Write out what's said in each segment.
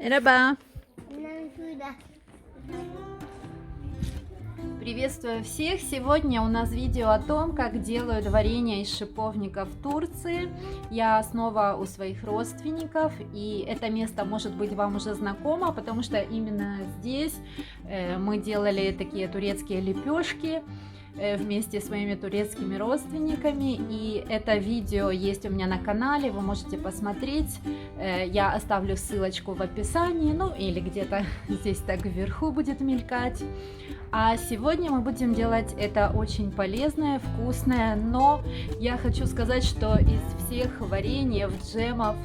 Merhaba. Приветствую всех! Сегодня у нас видео о том, как делают варенье из шиповника в Турции. Я снова у своих родственников, и это место может быть вам уже знакомо, потому что именно здесь мы делали такие турецкие лепешки вместе с моими турецкими родственниками, и это видео есть у меня на канале, вы можете посмотреть, я оставлю ссылочку в описании, ну или где-то здесь так вверху будет мелькать. А сегодня мы будем делать это очень полезное, вкусное, но я хочу сказать, что из всех вареньев, джемов,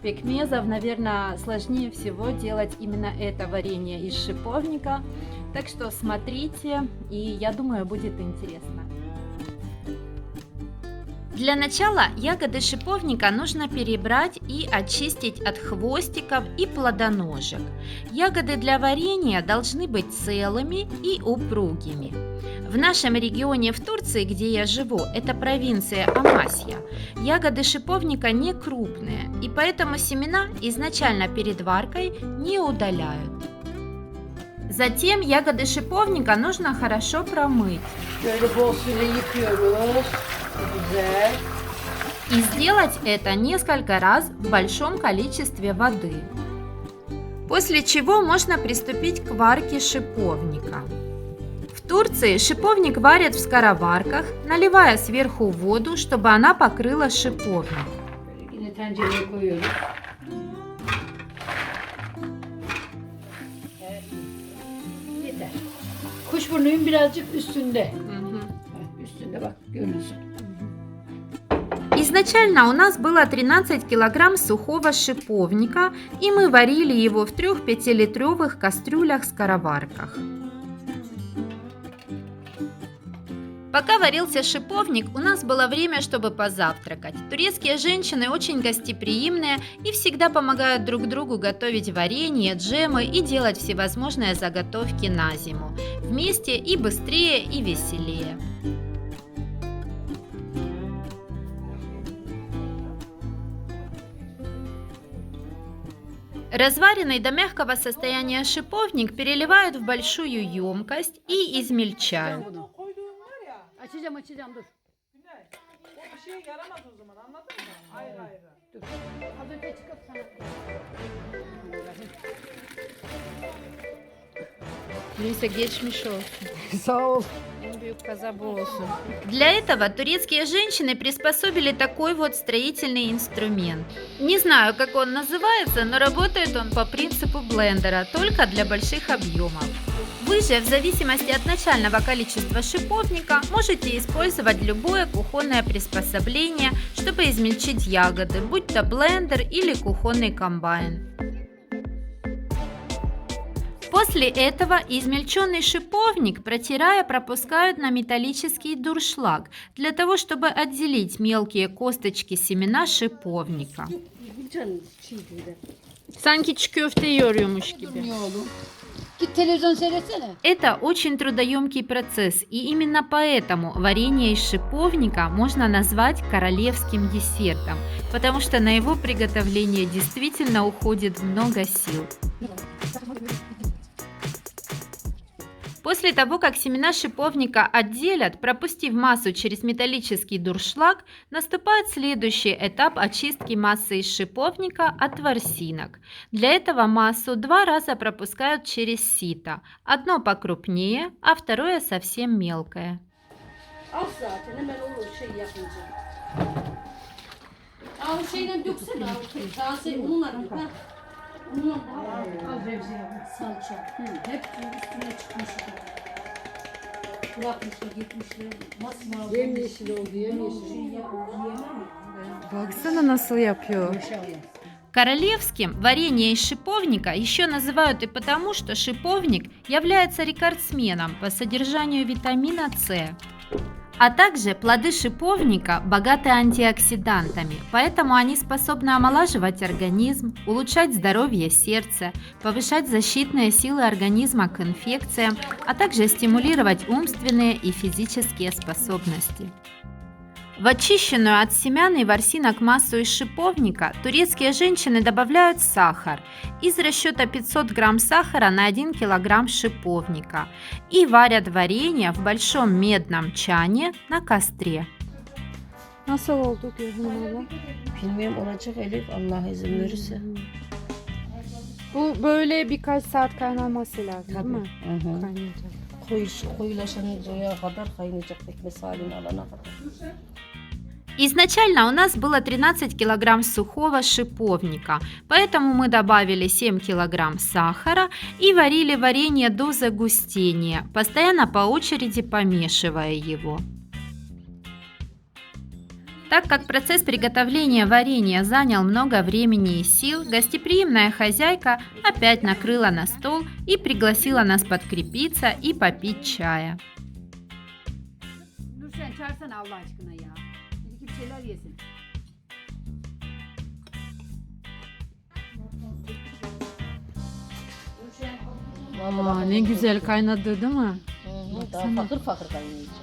пекмезов, наверное, сложнее всего делать именно это варенье из шиповника. Так что смотрите, и я думаю, будет интересно. Для начала ягоды шиповника нужно перебрать и очистить от хвостиков и плодоножек. Ягоды для варенья должны быть целыми и упругими. В нашем регионе в Турции, где я живу, это провинция Амасья, ягоды шиповника не крупные, и поэтому семена изначально перед варкой не удаляют. Затем ягоды шиповника нужно хорошо промыть. И сделать это несколько раз в большом количестве воды. После чего можно приступить к варке шиповника. В Турции шиповник варят в скороварках, наливая сверху воду, чтобы она покрыла шиповник. Kuşburnunun birazcık üstünde. Üstünde bak görürsün. Изначально у нас было 13 килограмм сухого шиповника, и мы варили его в 3-5-литровых кастрюлях-скороварках. Пока варился шиповник, у нас было время, чтобы позавтракать. Турецкие женщины очень гостеприимные и всегда помогают друг другу готовить варенье, джемы и делать всевозможные заготовки на зиму. Вместе и быстрее, и веселее. Разваренный до мягкого состояния шиповник переливают в большую емкость и измельчают. Açacağım dur. O bir şeye yaramaz o zaman, anladın mı? Ayrı ayrı. Dur. Az önce çıkıp sana. Neyse geçmiş olsun. Sağ ol. En büyük kaza bu olsun. Для этого турецкие женщины приспособили такой вот строительный инструмент. Не знаю, как он называется, но работает он по принципу блендера, только для больших объемов. Вы же, в зависимости от начального количества шиповника, можете использовать любое кухонное приспособление, чтобы измельчить ягоды, будь то блендер или кухонный комбайн. После этого измельченный шиповник, протирая, пропускают на металлический дуршлаг, для того, чтобы отделить мелкие косточки семена шиповника. Sanki çiğ köfte yiyormuş gibi. Git televizyon seyretsene. Это очень трудоемкий процесс, и именно поэтому варенье из шиповника можно назвать королевским десертом, потому что на его приготовление действительно уходит много сил. После того, как семена шиповника отделят, пропустив массу через металлический дуршлаг, наступает следующий этап очистки массы из шиповника от ворсинок. Для этого массу 2 раза пропускают через сито, одно покрупнее, а второе совсем мелкое. Al zaten hemen olur şey yapınca. Al şeyden döksene al. Taze unla dök. Unla al salça. Hep üstüne çıkmış. Bırakmışlar gitmişler. Masmavi. Yemyeşil oldu yemyeşil. Baksana nasıl yapıyor. Королевским варенье из шиповника еще называют и потому, что шиповник является рекордсменом по содержанию витамина С. А также плоды шиповника богаты антиоксидантами, поэтому они способны омолаживать организм, улучшать здоровье сердца, повышать защитные силы организма к инфекциям, а также стимулировать умственные и физические способности. В очищенную от семян и ворсинок массу из шиповника турецкие женщины добавляют сахар из расчета 500 грамм сахара на 1 килограмм шиповника и варят варенье в большом медном чане на костре. Nasıl oldu gözün abla? Bilmiyorum olacak Elif Allah izin verirse. Bu böyle birkaç saat kaynaması lazım değil mi? Hı hı. Kaynayacak. Koyulaşıncaya kadar kaynayacak pekmez halini alana kadar. Изначально у нас было 13 килограмм сухого шиповника, поэтому мы добавили 7 килограмм сахара и варили варенье до загустения, постоянно по очереди помешивая его. Так как процесс приготовления варенья занял много времени и сил, гостеприимная хозяйка опять накрыла на стол и пригласила нас подкрепиться и попить чая. Nurşen çağırsana Allah aşkına ya. Bir şeyler yesin. Aa, ne güzel kaynadı değil mi? Daha fakir fakir kaynayacak.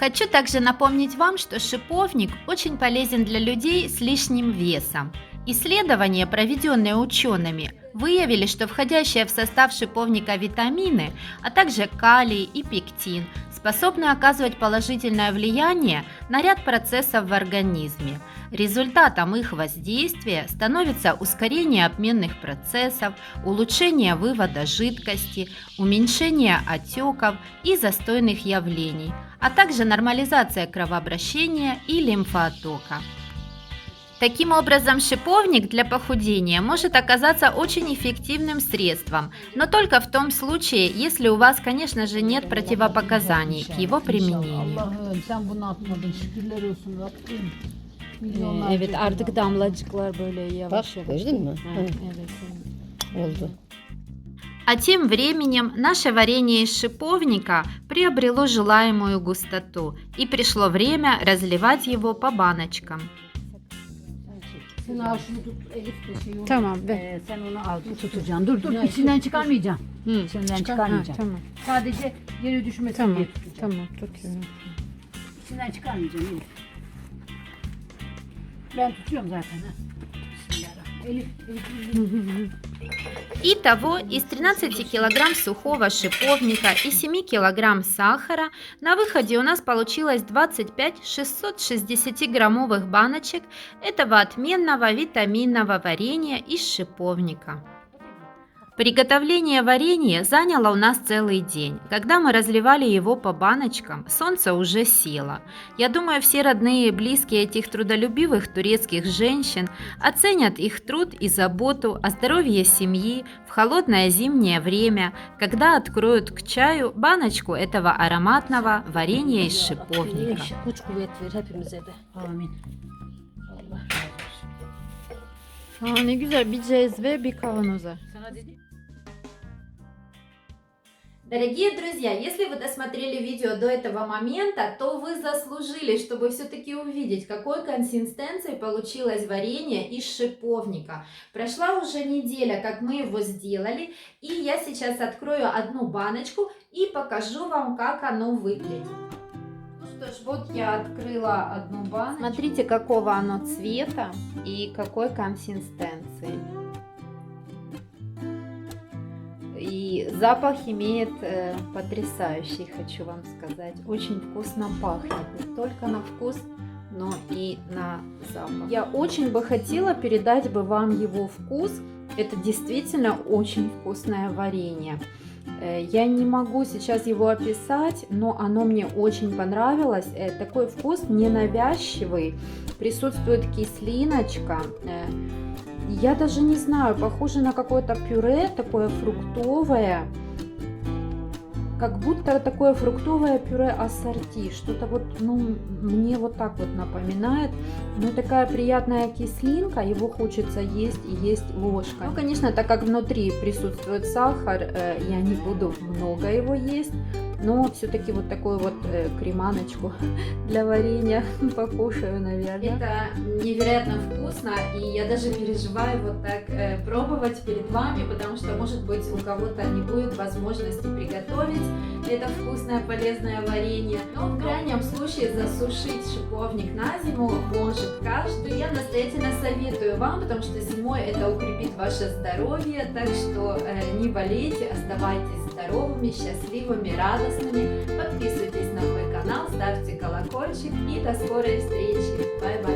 Хочу также напомнить вам, что шиповник очень полезен для людей с лишним весом. Исследования, проведенные учеными, выявили, что входящие в состав шиповника витамины, а также калий и пектин, способны оказывать положительное влияние на ряд процессов в организме. Результатом их воздействия становится ускорение обменных процессов, улучшение вывода жидкости, уменьшение отеков и застойных явлений, а также нормализация кровообращения и лимфооттока. Таким образом, шиповник для похудения может оказаться очень эффективным средством, но только в том случае, если у вас, конечно же, нет противопоказаний к его применению. Allah'ım sen bunu atmadın. Şükürler olsun Rabbim. Evet artık damlacıklar böyle yavaş Bak, yavaş. gördün mü? Ha, Hı. evet. Oldu. А тем временем наше варенье из шиповника приобрело желаемую густоту, и пришло время разливать его по баночкам. Sen al şunu tut Elif de şey olur. Tamam ver. Sen onu al tutacaksın. Dur içinden çıkarmayacaksın. Hı. İçinden Ha, çıkarmayacaksın. tamam. Sadece yere düşmesin Tamam. diye tutacaksın. Tamam tutuyorum. İçinden çıkarmayacaksın Elif. Ben tutuyorum zaten ha. Bismillahirrahmanirrahim. Elif. Итого, из 13 килограмм сухого шиповника и 7 килограмм сахара на выходе у нас получилось 25 660-граммовых баночек этого отменного витаминного варенья из шиповника. Приготовление варенья заняло у нас целый день. Когда мы разливали его по баночкам, солнце уже село. Я думаю, все родные и близкие этих трудолюбивых турецких женщин оценят их труд и заботу о здоровье семьи в холодное зимнее время, когда откроют к чаю баночку этого ароматного варенья из шиповника. Güç kuvvet ver hepimize de. Amin. Allah razı olsun. Aa, ne güzel bir cezve bir kavanoza. Sana dedim. Дорогие друзья, если вы досмотрели видео до этого момента, то вы заслужили, чтобы все-таки увидеть, какой консистенции получилось варенье из шиповника. Прошла уже неделя, как мы его сделали, и я сейчас открою одну баночку и покажу вам, как оно выглядит. Ну что ж, вот я открыла одну баночку. Смотрите, какого оно цвета и какой консистенции. И запах имеет потрясающий, хочу вам сказать. Очень вкусно пахнет. Не только на вкус, но и на запах. Я очень бы хотела передать бы вам его вкус. Это действительно очень вкусное варенье. Я не могу сейчас его описать, но оно мне очень понравилось. Такой вкус ненавязчивый. Присутствует кислиночка. Я даже не знаю, похоже на какое-то пюре, такое фруктовое. Как будто такое фруктовое пюре ассорти. Что-то вот, ну, мне вот так вот напоминает. Ну, такая приятная кислинка, его хочется есть и есть ложкой. Ну, конечно, так как внутри присутствует сахар, я не буду много его есть. Но все-таки вот такую вот креманочку для варенья покушаю, наверное. Это невероятно вкусно, и я даже переживаю вот так пробовать перед вами, потому что, может быть, у кого-то не будет возможности приготовить это вкусное полезное варенье. Но в крайнем случае засушить шиповник на зиму может каждый. Я настоятельно советую вам, потому что зимой это укрепит ваше здоровье, так что не болейте, оставайтесь здоровыми, счастливыми, радостными. Подписывайтесь на мой канал, ставьте колокольчик и до скорой встречи. Bye-bye.